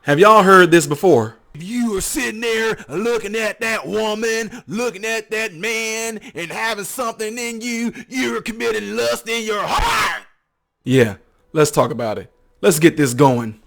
Have y'all heard this before? If you are sitting there looking at that woman, looking at that man, and having something in you, you're committing lust in your heart. Yeah, let's talk about it. Let's get this going.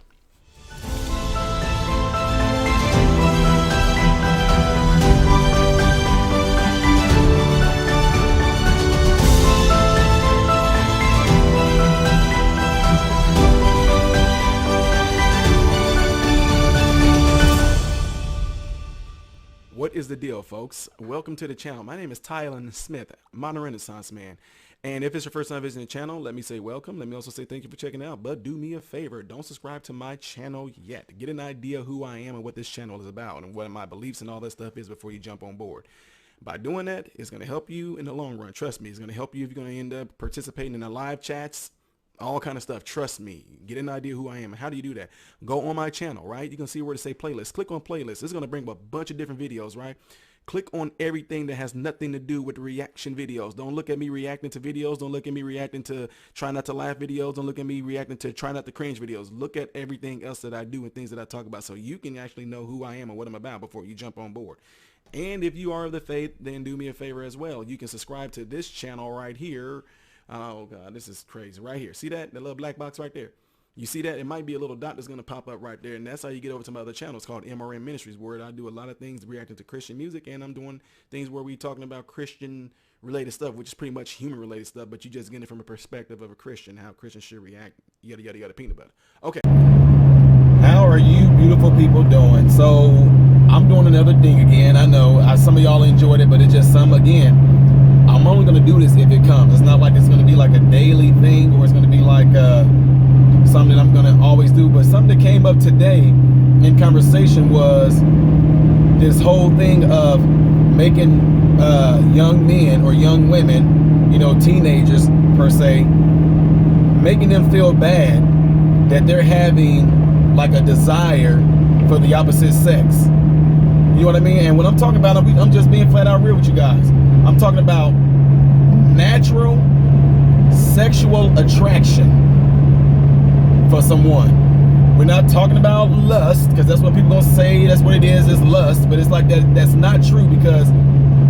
What is the deal, folks? Welcome to the channel. My name is Tylen Smith, Modern Renaissance Man. And if it's your first time visiting the channel, let me say welcome. Let me also say thank you for checking it out. But do me a favor, don't subscribe to my channel yet. Get an idea of who I am and what this channel is about and what my beliefs and all that stuff is before you jump on board. By doing that, it's going to help you in the long run. Trust me, it's going to help you if you're going to end up participating in the live chats, all kind of stuff. Trust me. Get an idea who I am. And how do you do that? Go on my channel, right? You can see where to say playlist. Click on playlist. It's going to bring up a bunch of different videos, right? Click on everything that has nothing to do with reaction videos. Don't look at me reacting to videos. Don't look at me reacting to try not to laugh videos. Don't look at me reacting to try not to cringe videos. Look at everything else that I do and things that I talk about so you can actually know who I am and what I'm about before you jump on board. And if you are of the faith, then do me a favor as well. You can subscribe to this channel right here. Oh God, this is crazy right here. See that? The little black box right there. You see that? It might be a little dot that's going to pop up right there. And that's how you get over to my other channel. It's called MRN Ministries, where I do a lot of things reacting to Christian music. And I'm doing things where we talking about Christian related stuff, which is pretty much human related stuff. But you just get it from a perspective of a Christian, how Christians should react. Yada, yada, yada, peanut butter. Okay. How are you beautiful people doing? So I'm doing another thing again. I know some of y'all enjoyed it, but it's just some again. I'm only going to do this if it comes. It's not like it's going to be like a daily thing or it's going to be like something that I'm going to always do. But something that came up today in conversation was this whole thing of making young men or young women, you know, teenagers per se, making them feel bad that they're having like a desire for the opposite sex. You know what I mean? And when I'm talking about, I'm just being flat out real with you guys. I'm talking about natural sexual attraction for someone. We're not talking about lust, because that's what people gonna say. That's what it is lust. But it's like that's not true, because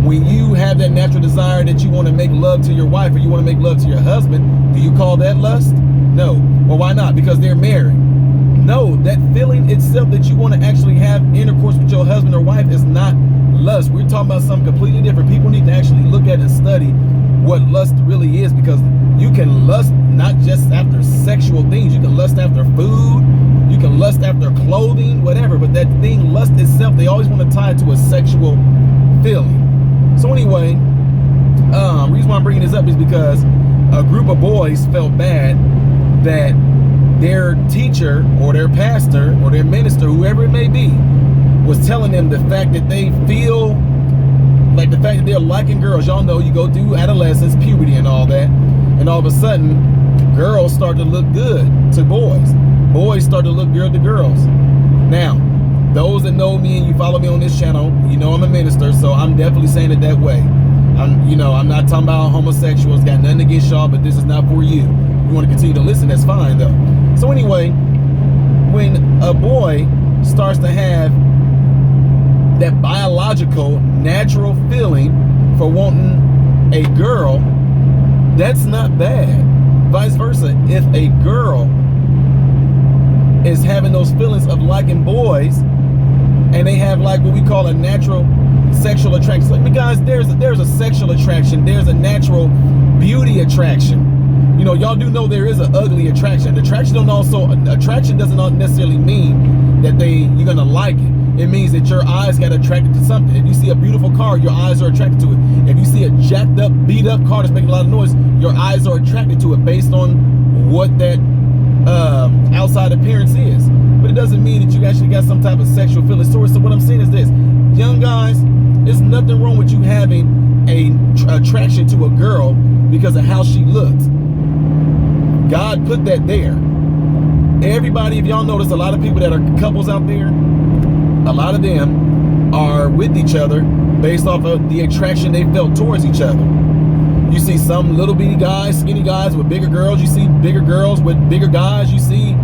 when you have that natural desire that you want to make love to your wife or you want to make love to your husband, do you call that lust? No. Well, why not? Because they're married. No, that feeling itself that you want to actually have intercourse with your husband or wife is not lust. We're talking about something completely different. People need to actually look at and study what lust really is, because you can lust not just after sexual things. You can lust after food. You can lust after clothing, whatever. But that thing, lust itself, they always want to tie it to a sexual feeling. So anyway, reason why I'm bringing this up is because a group of boys felt bad that their teacher or their pastor or their minister, whoever it may be, was telling them the fact that they feel like the fact that they're liking girls. Y'all know you go through adolescence, puberty and all that, and all of a sudden girls start to look good to boys. Boys start to look good to girls. Now, those that know me and you follow me on this channel, you know I'm a minister, so I'm definitely saying it that way. I'm not talking about homosexuals, got nothing against y'all, but this is not for you. If you want to continue to listen, that's fine though. So anyway, when a boy starts to have that biological, natural feeling for wanting a girl, that's not bad. Vice versa, if a girl is having those feelings of liking boys and they have like what we call a natural sexual attraction. Like, guys, there's a sexual attraction, there's a natural beauty attraction. You know, y'all do know there is an ugly attraction. Attraction doesn't necessarily mean that you're gonna like it. It means that your eyes got attracted to something. If you see a beautiful car, your eyes are attracted to it. If you see a jacked up, beat up car that's making a lot of noise, your eyes are attracted to it based on what that outside appearance is. But it doesn't mean that you actually got some type of sexual feeling. So what I'm saying is this: young guys, there's nothing wrong with you having a attraction to a girl because of how she looks. God put that there. Everybody, if y'all notice, a lot of people that are couples out there, a lot of them are with each other based off of the attraction they felt towards each other. You see some little bitty guys, skinny guys with bigger girls. You see bigger girls with bigger guys. You see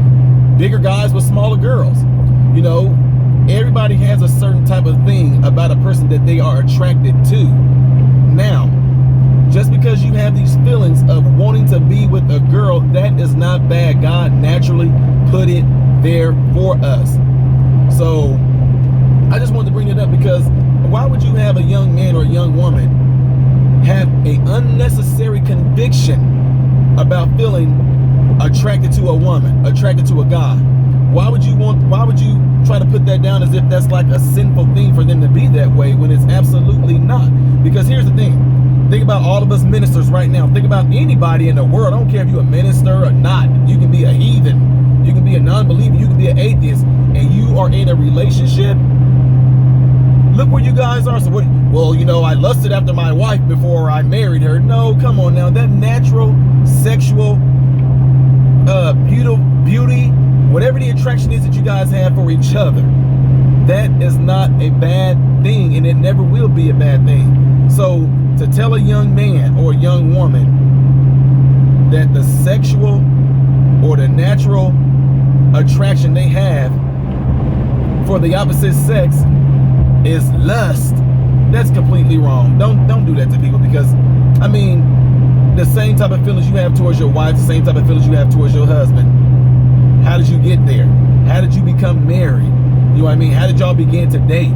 bigger guys with smaller girls. You know, everybody has a certain type of thing about a person that they are attracted to. Now, just because you have these feelings of wanting to be with a girl, that is not bad. God naturally put it there for us. So I just wanted to bring it up, because why would you have a young man or a young woman have an unnecessary conviction about feeling attracted to a woman, attracted to a guy? Why would you try to put that down as if that's like a sinful thing for them to be that way, when it's absolutely not? Because here's the thing. Think about all of us ministers right now. Think about anybody in the world. I don't care if you're a minister or not. You can be a heathen. You can be a non-believer. You can be an atheist. And you are in a relationship. Look where you guys are. So what? Well, you know, I lusted after my wife before I married her. No, come on now. That natural, sexual, beauty, whatever the attraction is that you guys have for each other, that is not a bad thing, and it never will be a bad thing. So to tell a young man or a young woman that the sexual or the natural attraction they have for the opposite sex is lust, that's completely wrong. Don't do that to people, because I mean, the same type of feelings you have towards your wife, the same type of feelings you have towards your husband. How did you get there? How did you become married? You know what I mean? How did y'all begin to date?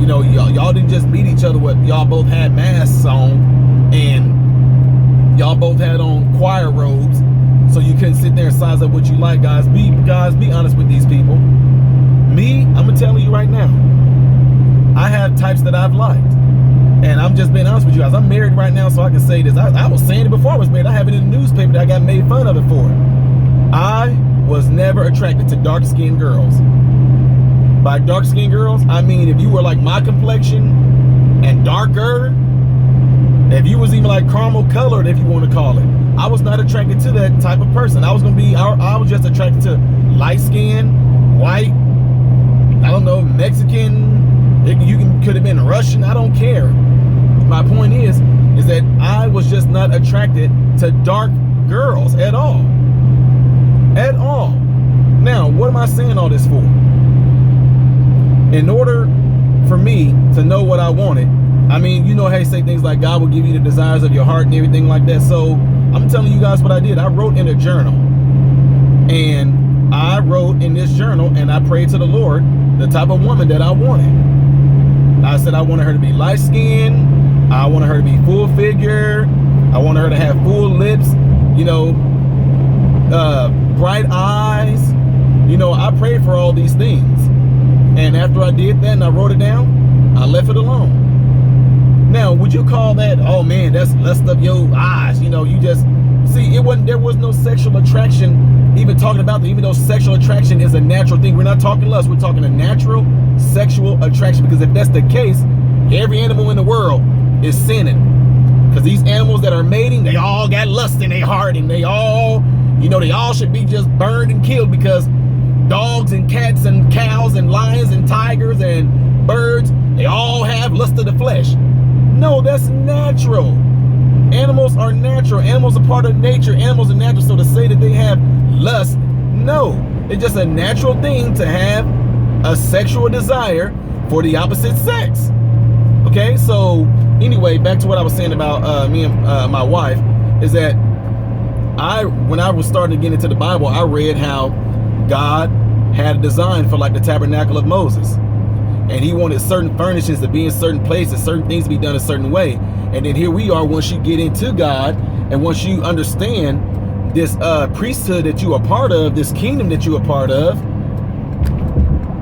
You know, y'all didn't just meet each other. Y'all both had masks on, and y'all both had on choir robes, so you couldn't sit there and size up what you like. Guys, be honest with these people. Me, I'm telling you right now, I have types that I've liked, and I'm just being honest with you guys. I'm married right now, so I can say this. I was saying it before I was married. I have it in the newspaper that I got made fun of it for. I was never attracted to dark-skinned girls. By dark-skinned girls, I mean if you were like my complexion and darker, if you was even like caramel colored, if you want to call it, I was not attracted to that type of person. I was just attracted to light skin, white, I don't know, Mexican, could have been Russian, I don't care. My point is that I was just not attracted to dark girls at all. At all. Now, what am I saying all this for? In order for me to know what I wanted, I mean, you know how they say things like God will give you the desires of your heart and everything like that. So I'm telling you guys what I did. I wrote in a journal, and I wrote in this journal, and I prayed to the Lord the type of woman that I wanted. I said I wanted her to be light skinned, I wanted her to be full figure, I wanted her to have full lips, you know, bright eyes. You know, I prayed for all these things, and after I did that and I wrote it down, I left it alone. Now, would you call that, oh man, that's lust of your eyes? You know, you just see, there was no sexual attraction even talking about that, even though sexual attraction is a natural thing. We're not talking lust, we're talking a natural sexual attraction, because if that's the case, every animal in the world is sinning, because these animals that are mating, they all got lust in their heart, and they all, you know, they all should be just burned and killed, because dogs and cats and cows and lions and tigers and birds, they all have lust of the flesh. No, that's natural. Animals are natural. Animals are part of nature. Animals are natural. So to say that they have lust, no. It's just a natural thing to have a sexual desire for the opposite sex. Okay, so anyway, back to what I was saying about me and my wife, is that when I was starting to get into the Bible, I read how God had a design for like the tabernacle of Moses. And he wanted certain furnishings to be in certain places, certain things to be done a certain way. And then here we are, once you get into God, and once you understand this priesthood that you are part of, this kingdom that you are part of,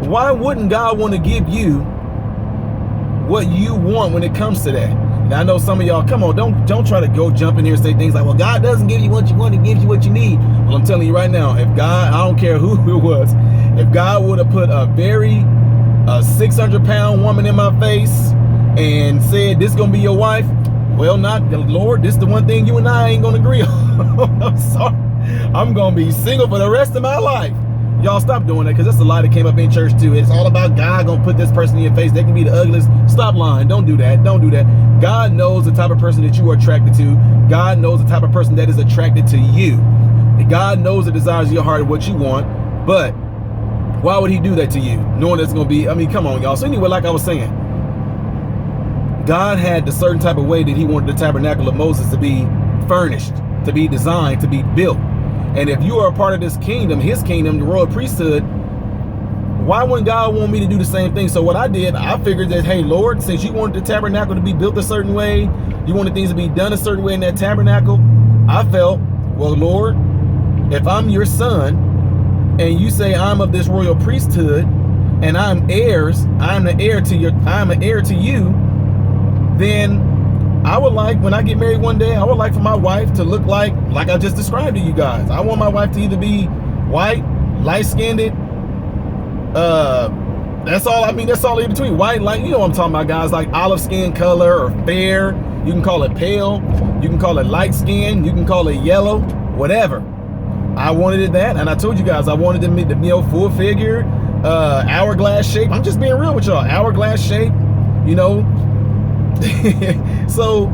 why wouldn't God want to give you what you want when it comes to that? And I know some of y'all, come on, don't try to go jump in here and say things like, well, God doesn't give you what you want, he gives you what you need. Well, I'm telling you right now, if God, I don't care who it was, if God would have put a 600-pound woman in my face and said, this is gonna be your wife, well, not Lord, this is the one thing you and I ain't gonna agree on. I'm sorry, I'm gonna be single for the rest of my life. Y'all stop doing that, because that's a lie that came up in church too. It's all about God gonna put this person in your face. They can be the ugliest. Stop lying. Don't do that. Don't do that. God knows the type of person that you are attracted to. God knows the type of person that is attracted to you. God knows the desires of your heart and what you want. But Why would he do that to you? Knowing it's going to be, I mean, come on, y'all. So anyway, like I was saying, God had the certain type of way that he wanted the tabernacle of Moses to be furnished, to be designed, to be built. And if you are a part of this kingdom, his kingdom, the royal priesthood, why wouldn't God want me to do the same thing? So what I did, I figured that, hey, Lord, since you wanted the tabernacle to be built a certain way, you wanted things to be done a certain way in that tabernacle, I felt, well, Lord, if I'm your son and you say I'm of this royal priesthood and I'm heirs, I'm an heir to you, then I would like, when I get married one day, I would like for my wife to look like I just described to you guys. I want my wife to either be white, light-skinned, that's all, I mean, that's all in between. White, like, you know what I'm talking about, guys, like olive skin color or fair. You can call it pale, you can call it light skin, you can call it yellow, whatever. I wanted it that, and I told you guys I wanted to meet the, you know, full figure, hourglass shape. I'm just being real with y'all, hourglass shape, you know. So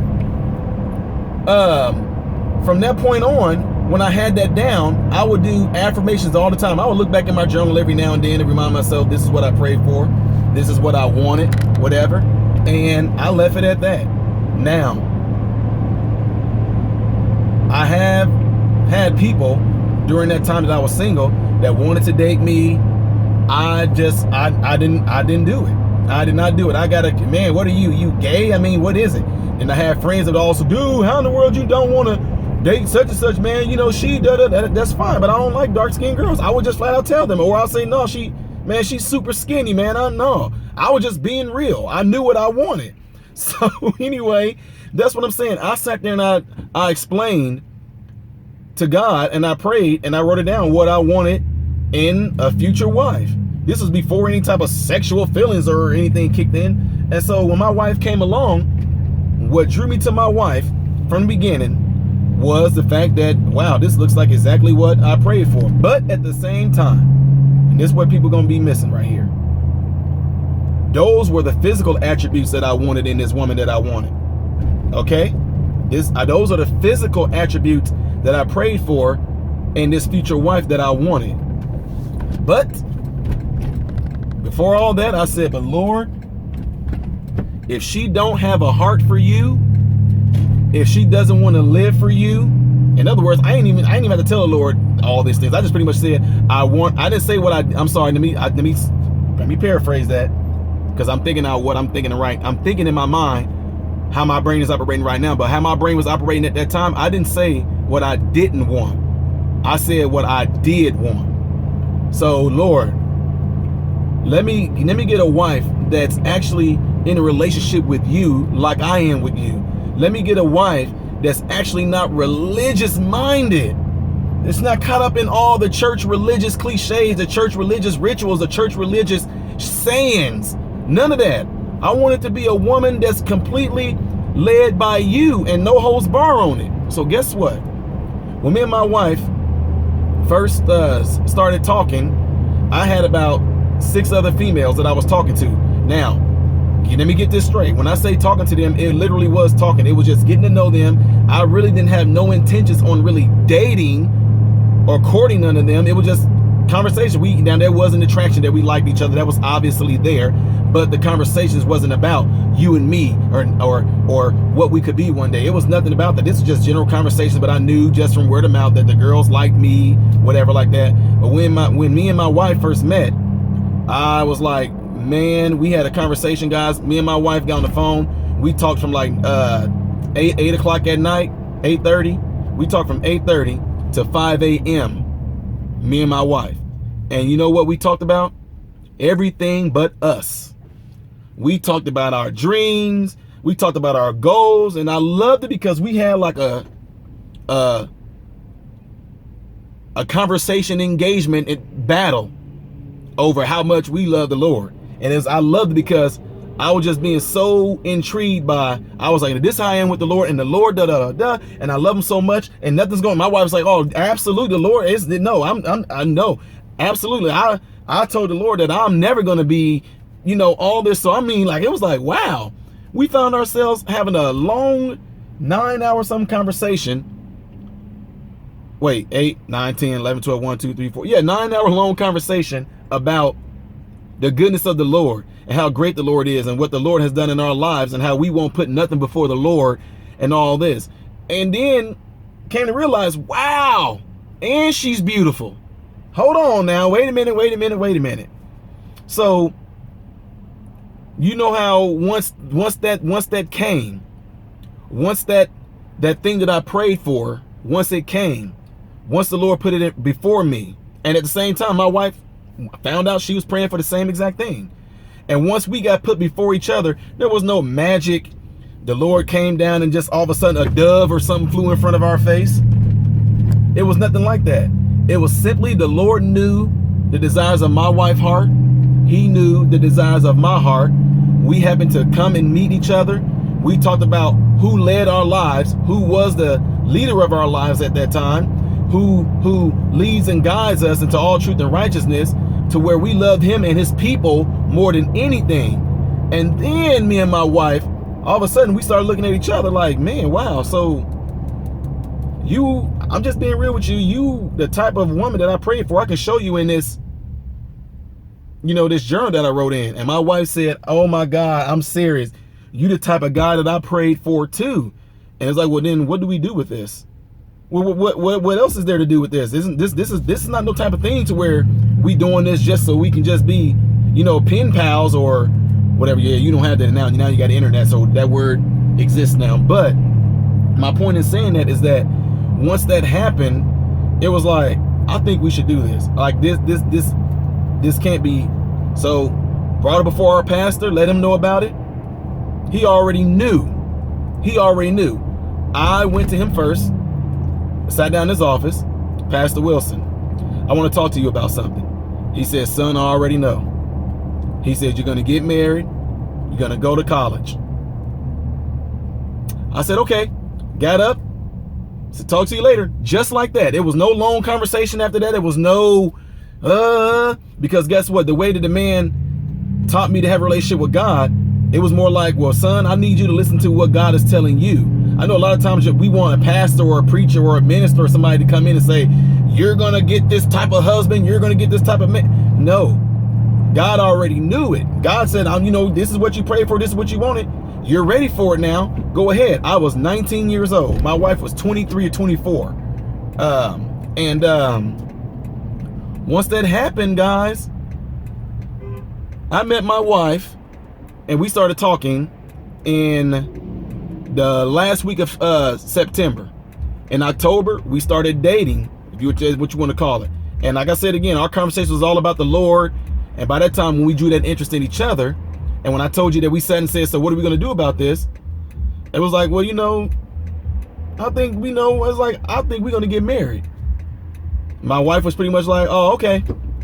from that point on, when I had that down, I would do affirmations all the time. I would look back in my journal every now and then and remind myself, this is what I prayed for, this is what I wanted, whatever, and I left it at that. Now, I have had people during that time that I was single that wanted to date me. I didn't do it. I did not do it. I got a, man, what are you gay? I mean, what is it? And I have friends that also, dude, how in the world you don't want to date such and such, man? You know, she, that's fine, but I don't like dark skinned girls. I would just flat out tell them, or I'll say, no, she's super skinny, man. I know. I was just being real. I knew what I wanted. So anyway, that's what I'm saying. I sat there and I explained to God and I prayed and I wrote it down what I wanted in a future wife. This was before any type of sexual feelings or anything kicked in. And so when my wife came along, what drew me to my wife from the beginning was the fact that, wow, this looks like exactly what I prayed for. But at the same time, and this is what people gonna be missing right here, those were the physical attributes that I wanted in this woman that I wanted. Okay? Those are the physical attributes that I prayed for in this future wife that I wanted. But before all that, I said, but Lord, if she don't have a heart for you, if she doesn't want to live for you, in other words, I ain't even have to tell the Lord all these things. I just pretty much said, I didn't say what I'm sorry, let me paraphrase that, because I'm thinking out what I'm thinking right. I'm thinking in my mind how my brain is operating right now, but how my brain was operating at that time, I didn't say what I didn't want. I said what I did want. So Lord, let me get a wife that's actually in a relationship with you like I am with you. Let me get a wife that's actually not religious minded. It's not caught up in all the church religious cliches, the church religious rituals, the church religious sayings. None of that. I want it to be a woman that's completely led by you and no holds bar on it. So guess what? When me and my wife first started talking, I had about 6 other females that I was talking to. Now, let me get this straight. When I say talking to them, it literally was talking. It was just getting to know them. I really didn't have no intentions on really dating or courting none of them. It was just conversation. Now there was an attraction that we liked each other. That was obviously there, but the conversations wasn't about you and me or what we could be one day. It was nothing about that. This was just general conversations, but I knew just from word of mouth that the girls liked me, whatever like that. But when me and my wife first met, I was like, man, we had a conversation, guys. Me and my wife got on the phone. We talked from like 8 o'clock at night, 8:30. We talked from 8:30 to 5 a.m. Me and my wife. And you know what we talked about? Everything but us. We talked about our dreams. We talked about our goals. And I loved it because we had like a conversation engagement and battle over how much we love the Lord. And I loved it because I was just being so intrigued by, I was like, this is how I am with the Lord, and the Lord, and I love him so much, and nothing's going. My wife was like, oh, absolutely, the Lord is, no, I know, absolutely. I told the Lord that I'm never going to be, you know, all this. So I mean, like, it was like, wow, we found ourselves having a long 9-hour some conversation. Wait, 8, 9, 10, 11, 12, 1, 2, 3, 4. Yeah, 9-hour long conversation about the goodness of the Lord and how great the Lord is and what the Lord has done in our lives and how we won't put nothing before the Lord and all this. And then came to realize, wow, and she's beautiful. Hold on now, wait a minute. So, you know how once that came, once that thing that I prayed for, once it came, once the Lord put it before me, and at the same time, my wife found out she was praying for the same exact thing. And once we got put before each other, there was no magic. The Lord came down and just all of a sudden a dove or something flew in front of our face. It was nothing like that. It was simply the Lord knew the desires of my wife's heart. He knew the desires of my heart. We happened to come and meet each other. We talked about who led our lives, who was the leader of our lives at that time, who leads and guides us into all truth and righteousness, to where we loved him and his people more than anything. And then me and my wife, all of a sudden we started looking at each other like, man, wow. So I'm just being real with you. You, the type of woman that I prayed for, I can show you in this, this journal that I wrote in. And my wife said, oh my God, I'm serious. You the type of guy that I prayed for too. And it's like, well, then what do we do with this? What else is there to do with this? This is not no type of thing to where we doing this just so we can just be, pen pals or whatever. Yeah, you don't have that now. Now you got the internet, so that word exists now. But my point in saying that is that once that happened, it was like, I think we should do this. Like this can't be. So brought it before our pastor, let him know about it. He already knew. I went to him first, sat down in his office. Pastor Wilson, I want to talk to you about something. He said, son, I already know. He said, you're going to get married. You're going to go to college. I said, okay. Got up. Said, talk to you later. Just like that. There was no long conversation after that. It was no, because guess what? The way that the man taught me to have a relationship with God, it was more like, well, son, I need you to listen to what God is telling you. I know a lot of times we want a pastor or a preacher or a minister or somebody to come in and say, you're going to get this type of husband. You're going to get this type of man. No, God already knew it. God said, this is what you prayed for. This is what you wanted. You're ready for it now. Go ahead. I was 19 years old. My wife was 23 or 24. Once that happened, guys, I met my wife and we started talking in the last week of September. In October, we started dating, if you what you want to call it. And like I said again, our conversation was all about the Lord. And by that time, when we drew that interest in each other, and when I told you that we sat and said, so what are we going to do about this? It was like, well, I think we're going to get married. My wife was pretty much like, oh, okay.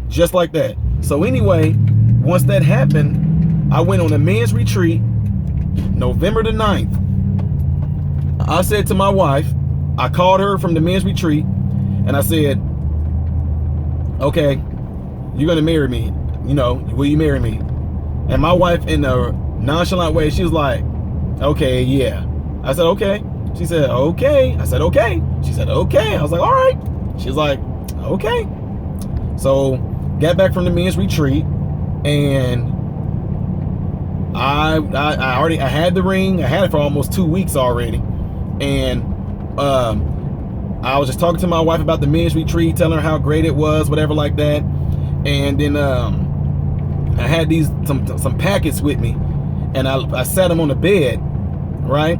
Just like that. So anyway, once that happened, I went on a men's retreat, November the 9th. I said to my wife, I called her from the men's retreat, and I said, okay, you're going to marry me. Will you marry me? And my wife, in a nonchalant way, she was like, okay, yeah. I said, okay. She said, okay. I said, okay. She said, okay. I was like, all right. She was like, okay. So got back from the men's retreat, and I had the ring. I had it for almost 2 weeks already. And I was just talking to my wife about the men's retreat, telling her how great it was, whatever like that. And then I had some packets with me, and I sat them on the bed, right?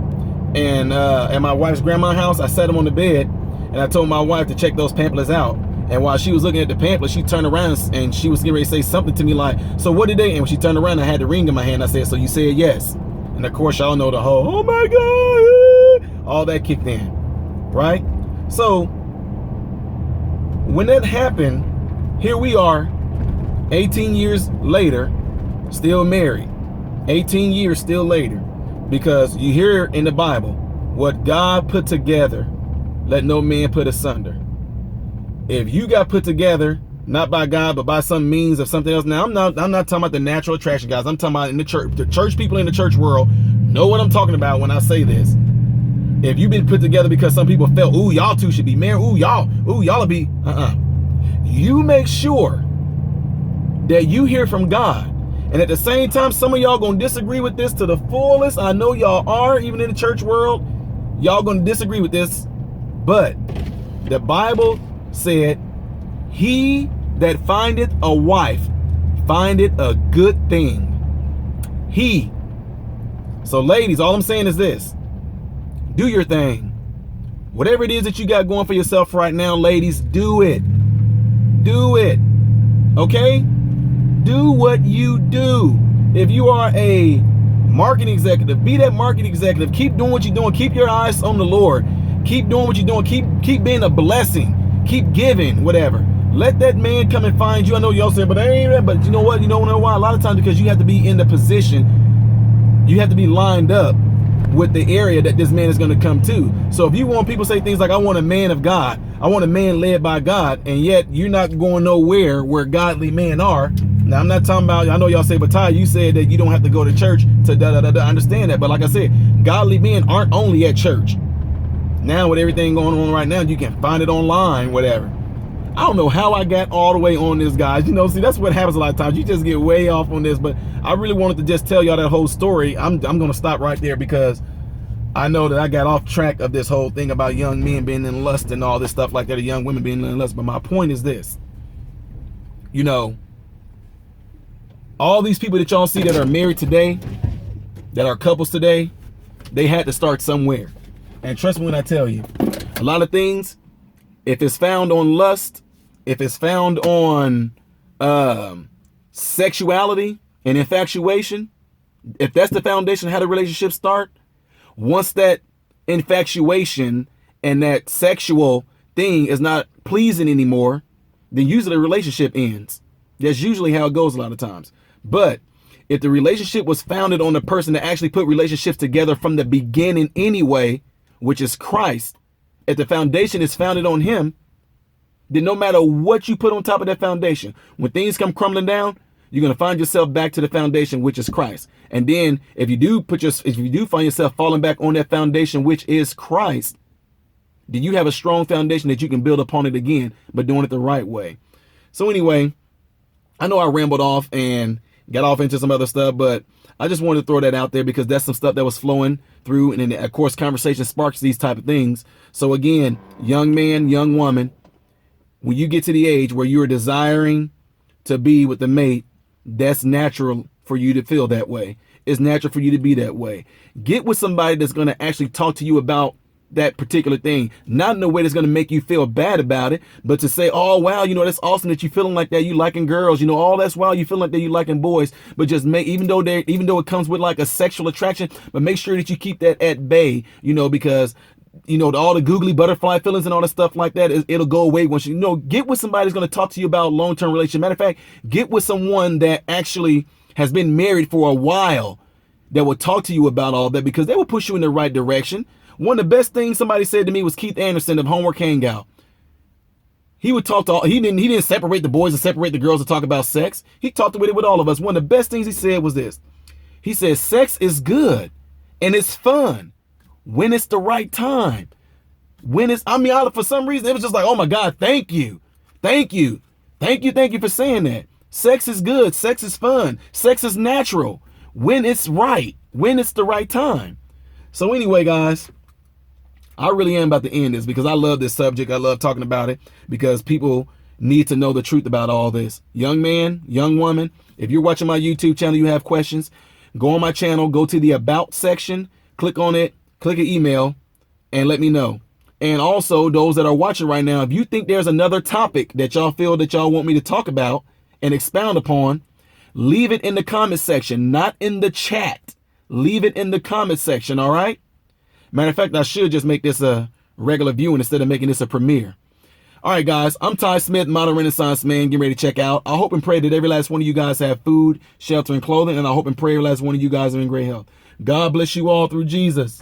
And at my wife's grandma's house, I sat them on the bed, and I told my wife to check those pamphlets out. And while she was looking at the pamphlet, she turned around and she was getting ready to say something to me like, so what did they? And when she turned around, I had the ring in my hand. I said, so you said yes. And of course, y'all know the whole, oh my God, all that kicked in, right? So when that happened, here we are, 18 years later, still married. 18 years still later. Because you hear in the Bible, what God put together, let no man put asunder. If you got put together, not by God, but by some means of something else. Now, I'm not talking about the natural attraction, guys. I'm talking about in the church. The church people in the church world know what I'm talking about when I say this. If you've been put together because some people felt, ooh, y'all two should be married. Y'all will be, You make sure that you hear from God. And at the same time, some of y'all gonna disagree with this to the fullest. I know y'all are, even in the church world, y'all gonna disagree with this. But the Bible said, he that findeth a wife findeth a good thing. He. So ladies, all I'm saying is this. Do your thing. Whatever it is that you got going for yourself right now, ladies, do it. Do it. Okay? Do what you do. If you are a marketing executive, be that marketing executive. Keep doing what you're doing. Keep your eyes on the Lord. Keep doing what you're doing. Keep being a blessing. Keep giving, whatever. Let that man come and find you. I know y'all say, but I ain't, but you know what? You know why? A lot of times because you have to be in the position. You have to be lined up with the area that this man is going to come to. So if you want people to say things like, I want a man of God, I want a man led by God, and yet you're not going nowhere where godly men are. Now, I'm not talking about, I know y'all say, but Ty, you said that you don't have to go to church to I understand that. But like I said, godly men aren't only at church. Now with everything going on right now, you can find it online, whatever. I don't know how I got all the way on this, guys. You know, see, that's what happens a lot of times. You just get way off on this, but I really wanted to just tell y'all that whole story. I'm going to stop right there because I know that I got off track of this whole thing about young men being in lust and all this stuff like that, or young women being in lust. But my point is this. You know, all these people that y'all see that are married today, that are couples today, they had to start somewhere. And trust me when I tell you, a lot of things, if it's found on lust, if it's found on sexuality and infatuation, if that's the foundation of how the relationship start, once that infatuation and that sexual thing is not pleasing anymore, then usually the relationship ends. That's usually how it goes a lot of times. But if the relationship was founded on the person that actually put relationships together from the beginning anyway, which is Christ, if the foundation is founded on him, then no matter what you put on top of that foundation, when things come crumbling down, you're going to find yourself back to the foundation, which is Christ. And then if you do find yourself falling back on that foundation, which is Christ, then you have a strong foundation that you can build upon it again, but doing it the right way. So anyway, I know I rambled off and got off into some other stuff, but I just wanted to throw that out there because that's some stuff that was flowing through. And then, of course, conversation sparks these type of things. So again, young man, young woman, when you get to the age where you're desiring to be with the mate, that's natural for you to feel that way. It's natural for you to be that way. Get with somebody that's going to actually talk to you about that particular thing, not in a way that's going to make you feel bad about it, but to say, oh, wow, you know, that's awesome that you feeling like that. You liking girls, you know, all that's wow. You feeling like that. You liking boys, but just even though it comes with like a sexual attraction, but make sure that you keep that at bay, you know, because you know, all the googly butterfly feelings and all the stuff like that, it'll go away once you know, get with somebody that's going to talk to you about long-term relationship. Matter of fact, get with someone that actually has been married for a while that will talk to you about all that, because they will push you in the right direction. One of the best things somebody said to me was Keith Anderson of Homework Hangout. He would talk to he didn't separate the boys and separate the girls to talk about sex. He talked with it with all of us. One of the best things he said was this. He said, sex is good and it's fun when it's the right time. When it's, for some reason, it was just like, oh my God, thank you. Thank you. Thank you for saying that. Sex is good. Sex is fun. Sex is natural. When it's right. When it's the right time. So anyway, guys, I really am about to end this because I love this subject. I love talking about it because people need to know the truth about all this. Young man, young woman, if you're watching my YouTube channel, you have questions, go on my channel, go to the About section, click on it, click an email, and let me know. And also, those that are watching right now, if you think there's another topic that y'all feel that y'all want me to talk about and expound upon, leave it in the comment section, not in the chat. Leave it in the comment section, all right? Matter of fact, I should just make this a regular viewing instead of making this a premiere. All right, guys, I'm Ty Smith, Modern Renaissance Man, getting ready to check out. I hope and pray that every last one of you guys have food, shelter, and clothing, and I hope and pray every last one of you guys are in great health. God bless you all through Jesus.